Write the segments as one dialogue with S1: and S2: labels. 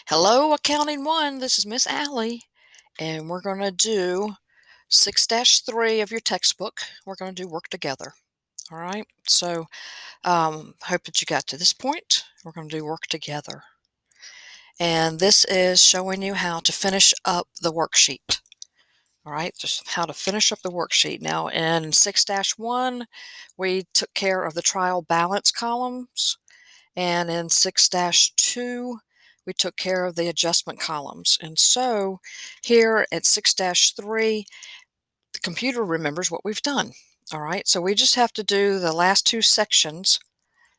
S1: Hello, Accounting 1. This is Miss Allie, and we're going to do 6-3 of your textbook. We're going to do work together. All right. So, hope that you got to this point. We're going to do work together. And this is showing you how to finish up the worksheet. All right, just how to finish up the worksheet. Now, in 6-1, we took care of the trial balance columns. And in 6-2, we took care of the adjustment columns. And so here at 6-3, the computer remembers what we've done. All right, so we just have to do the last two sections,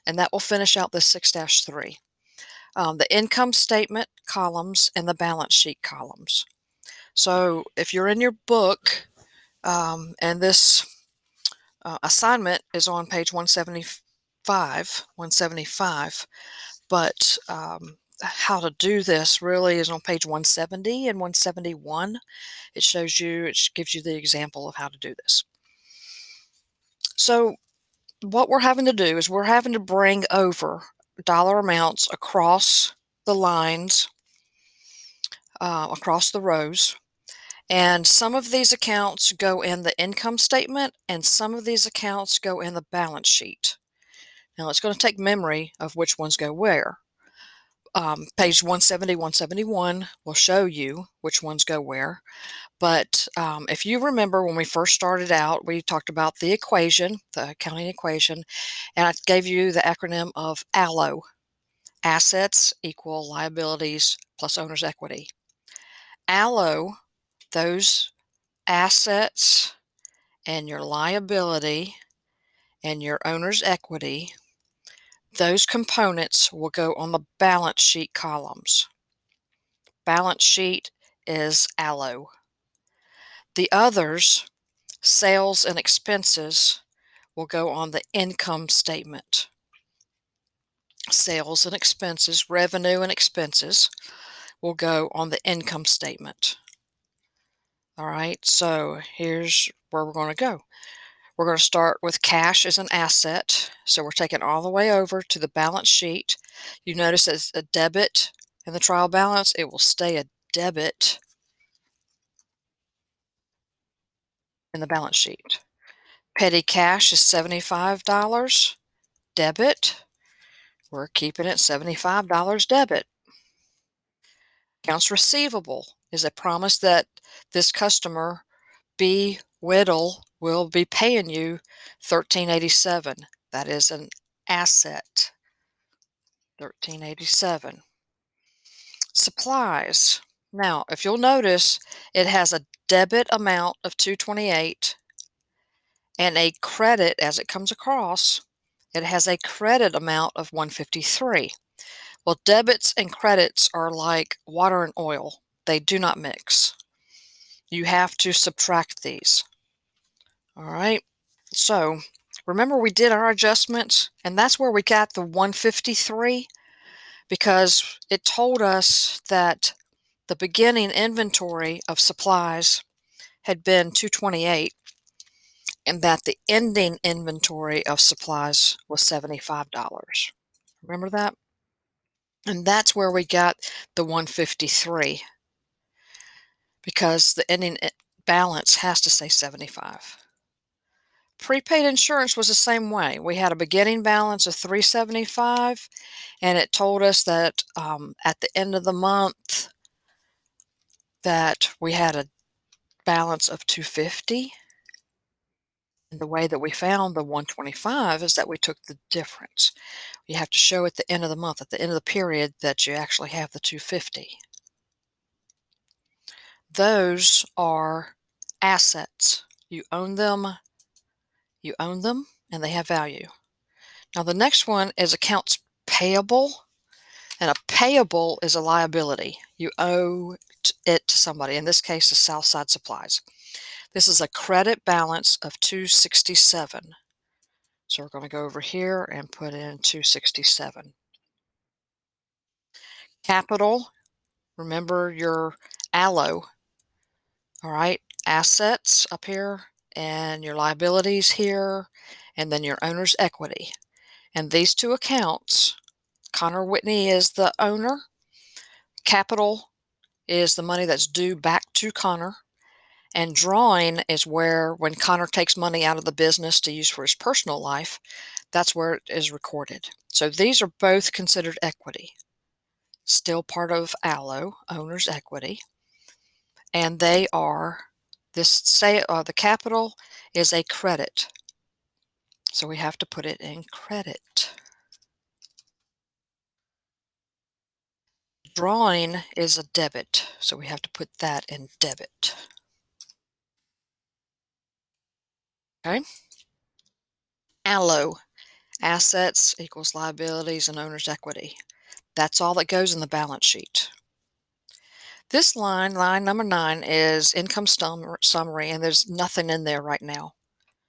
S1: and that will finish out the 6-3. The income statement columns and the balance sheet columns. So if you're in your book, and this assignment is on page 175, but how to do this really is on page 170 and 171. It gives you the example of how to do this. So what we're having to do is we're having to bring over dollar amounts across the lines, across the rows. And some of these accounts go in the income statement and some of these accounts go in the balance sheet. Now it's going to take memory of which ones go where. Page 170, 171 will show you which ones go where. But if you remember when we first started out, we talked about the equation, the accounting equation, and I gave you the acronym of ALLO. Assets equal liabilities plus owner's equity. ALLO, those assets and your liability and your owner's equity, those components will go on the balance sheet columns. Balance sheet is ALLO. The others, sales and expenses, will go on the income statement. Sales and expenses, revenue and expenses, will go on the income statement. All right, so here's where we're going to go. We're going to start with cash as an asset. So we're taking all the way over to the balance sheet. You notice it's a debit in the trial balance. It will stay a debit in the balance sheet. Petty cash is $75 debit. We're keeping it $75 debit. Accounts receivable is a promise that this customer, B. Whittle, will be paying you $13.87. That is an asset. $13.87. Supplies. Now, if you'll notice, it has a debit amount of $228 and a credit as it comes across. It has a credit amount of $153. Well, debits and credits are like water and oil. They do not mix. You have to subtract these. All right. So remember we did our adjustments, and that's where we got the 153 because it told us that the beginning inventory of supplies had been 228 and that the ending inventory of supplies was $75. Remember that? And that's where we got the 153 because the ending balance has to say 75. Prepaid insurance was the same way. We had a beginning balance of $375 and it told us that at the end of the month that we had a balance of $250. And the way that we found the 125 is that we took the difference. You have to show at the end of the month, at the end of the period, that you actually have the $250. Those are assets. You own them, and they have value. Now the next one is accounts payable, and a payable is a liability. You owe it to somebody. In this case, it's Southside Supplies. This is a credit balance of $267. So we're going to go over here and put in $267. Capital, remember your ALLO, all right? Assets up here and your liabilities here, and then your owner's equity. And these two accounts, Connor Whitney is the owner, Capital is the money that's due back to Connor, and drawing is where when Connor takes money out of the business to use for his personal life, that's where it is recorded. So these are both considered equity, still part of ALLO, owner's equity, and they are the capital is a credit, so we have to put it in credit. Drawing is a debit, so we have to put that in debit. Okay? ALLO, assets equals liabilities and owner's equity. That's all that goes in the balance sheet. This line number 9, is income summary, and there's nothing in there right now,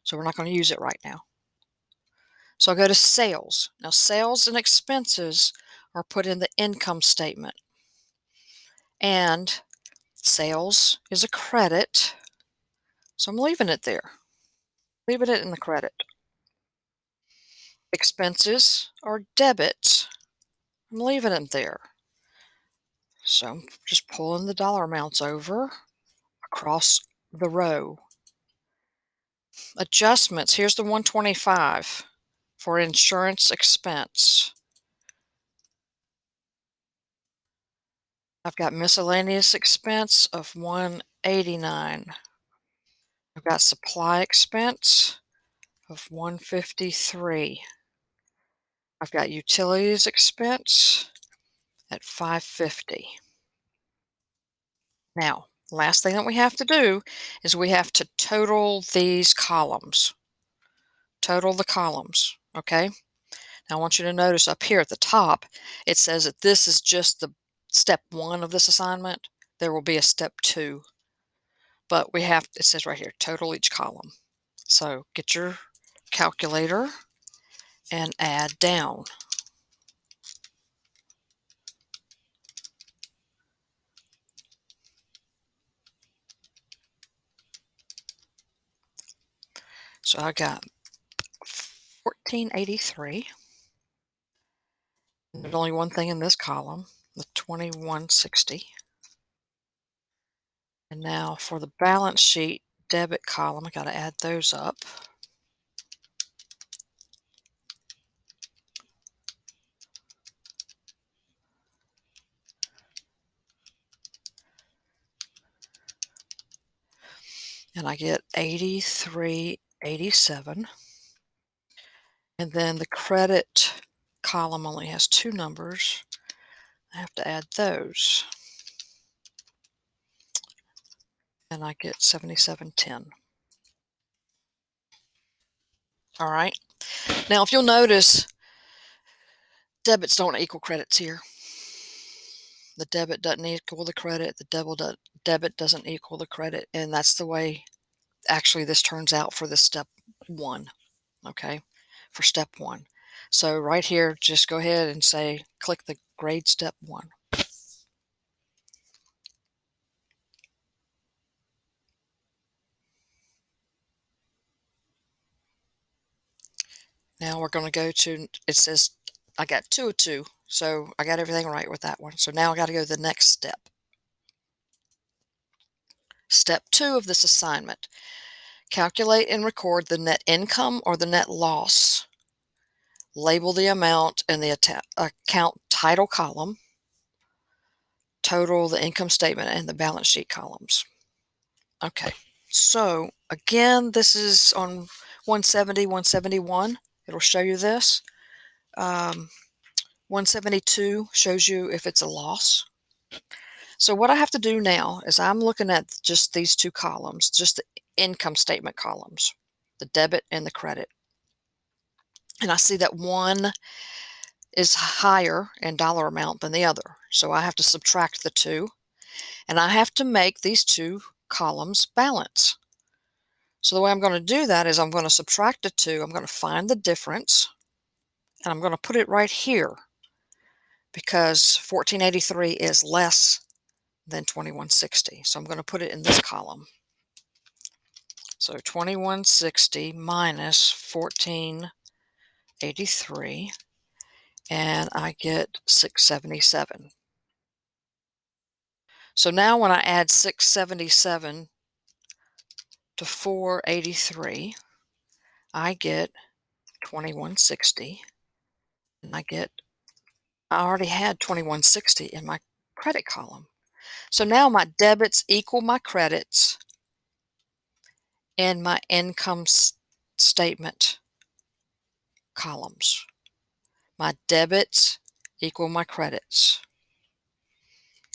S1: so we're not going to use it right now. So I'll go to sales. Now, sales and expenses are put in the income statement, and sales is a credit, so I'm leaving it there. Leaving it in the credit. Expenses are debits. I'm leaving them there. So I'm just pulling the dollar amounts over across the row. Adjustments, here's the 125 for insurance expense. I've got miscellaneous expense of 189. I've got supply expense of 153. I've got utilities expense at 550. Now, last thing that we have to do is we have to total these columns. Total the columns, okay? Now I want you to notice up here at the top, it says that this is just the step 1 of this assignment. There will be a step 2, but it says right here, total each column. So get your calculator and add down. So I got 1483. There's only one thing in this column, the 2160. And now for the balance sheet debit column, I got to add those up. And I get 8387. And then the credit column only has 2 numbers. I have to add those. And I get 7710. All right. Now, if you'll notice, debits don't equal credits here. The debit doesn't equal the credit. The debit doesn't equal the credit. And that's the way actually this turns out for this step 1. Okay, for step 1. So right here, just go ahead and say, click the grade step 1. Now we're going to go to, it says I got 2 of 2, so I got everything right with that one. So now I got to go to the next step. Step 2 of this assignment. Calculate and record the net income or the net loss. Label the amount in the account title column. Total the income statement and the balance sheet columns. Okay, so again, this is on 170, 171. It'll show you this. 172 shows you if it's a loss. So what I have to do now is I'm looking at just these 2 columns, just the income statement columns, the debit and the credit. And I see that one is higher in dollar amount than the other. So I have to subtract the 2, and I have to make these 2 columns balance. So the way I'm going to do that is I'm going to subtract the 2, I'm going to find the difference, and I'm going to put it right here because 1483 is less than 2160. So I'm going to put it in this column. So 2160 minus 1483, and I get 677. So now when I add 677 to 483, I get 2160, and I already had 2160 in my credit column. So now my debits equal my credits in my income statement columns. My debits equal my credits.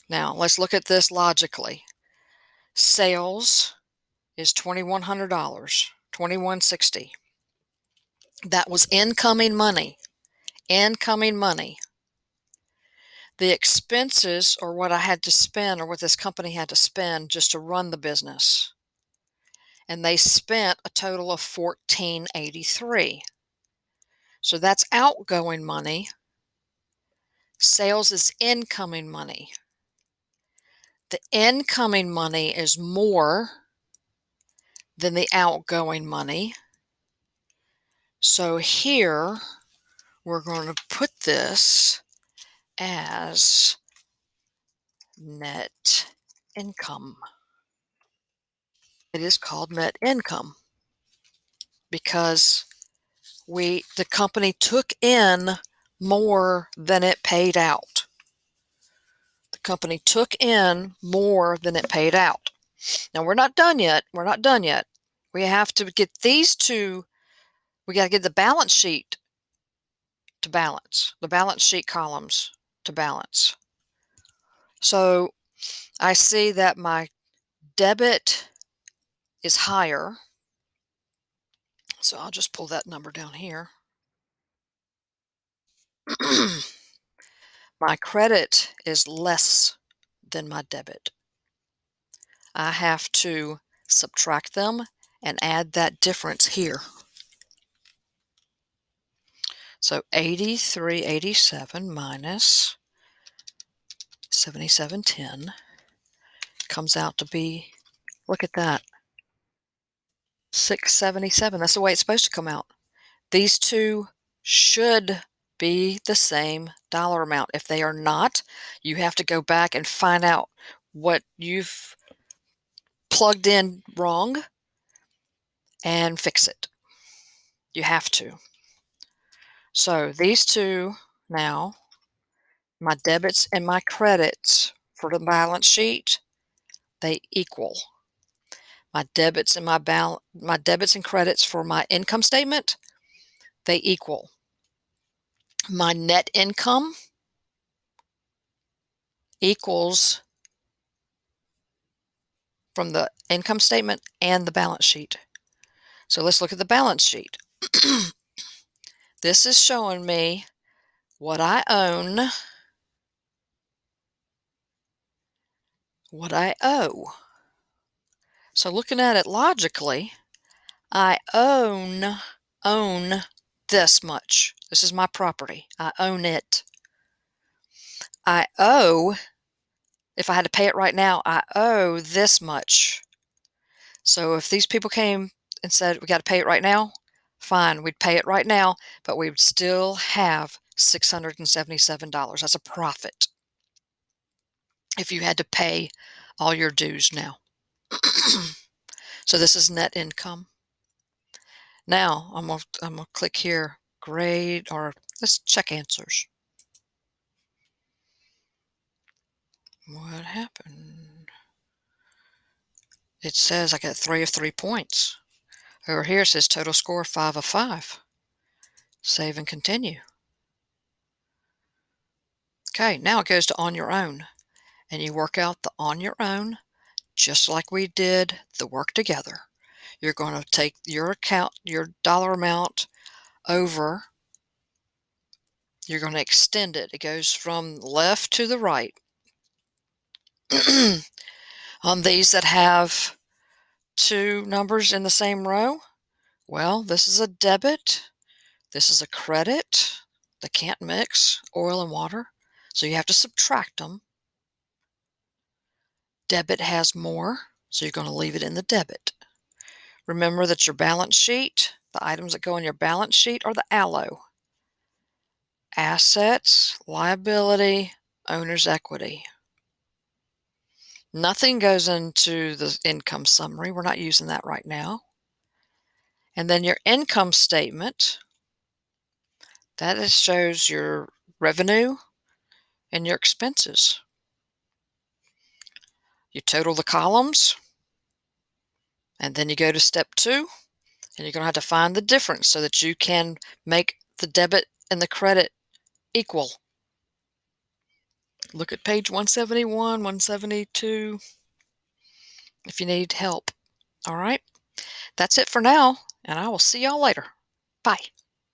S1: Now let's look at this logically. Sales is $2,100, $2,160. That was incoming money. Incoming money. The expenses, or what I had to spend, or what this company had to spend just to run the business, and they spent a total of $1,483. So that's outgoing money. Sales is incoming money. The incoming money is more than the outgoing money. So here we're going to put this as net income. It is called net income because the company took in more than it paid out. The company took in more than it paid out. Now we're not done yet. We're not done yet. We have to get these two. We got to get the balance sheet to balance, the balance sheet columns to balance. So I see that my debit is higher. So I'll just pull that number down here. My credit is less than my debit. I have to subtract them and add that difference here. So 8387 minus 7710 comes out to be, look at that, 677. That's the way it's supposed to come out. These two should be the same dollar amount. If they are not, you have to go back and find out what you've plugged in wrong and fix it. You have to. So these two now, my debits and my credits for the balance sheet, they equal. My debits and my debits and credits for my income statement, they equal. My net income equals from the income statement and the balance sheet. So let's look at the balance sheet. This is showing me what I own, what I owe. So looking at it logically, I own this much. This is my property. I own it. I owe, if I had to pay it right now, I owe this much. So if these people came and said, we got to pay it right now, fine, we'd pay it right now, but we would still have $677 as a profit if you had to pay all your dues now. So this is net income. Now I'm gonna click here, grade, or let's check answers. What happened? It says I got 3 of 3 points. Over here it says total score 5 of 5. Save and continue. Okay, now it goes to on your own, and you work out the on your own just like we did the work together. You're going to take your account, your dollar amount over. You're going to extend it. It goes from left to the right. On these that have 2 numbers in the same row, well, this is a debit. This is a credit. They can't mix oil and water, so you have to subtract them. Debit has more, so you're going to leave it in the debit. Remember that your balance sheet, the items that go in your balance sheet are the ALLO. Assets, liability, owner's equity. Nothing goes into the income summary. We're not using that right now. And then your income statement, that just shows your revenue and your expenses. You total the columns, and then you go to step 2, and you're going to have to find the difference so that you can make the debit and the credit equal. Look at page 171, 172 if you need help. All right, that's it for now, and I will see y'all later. Bye.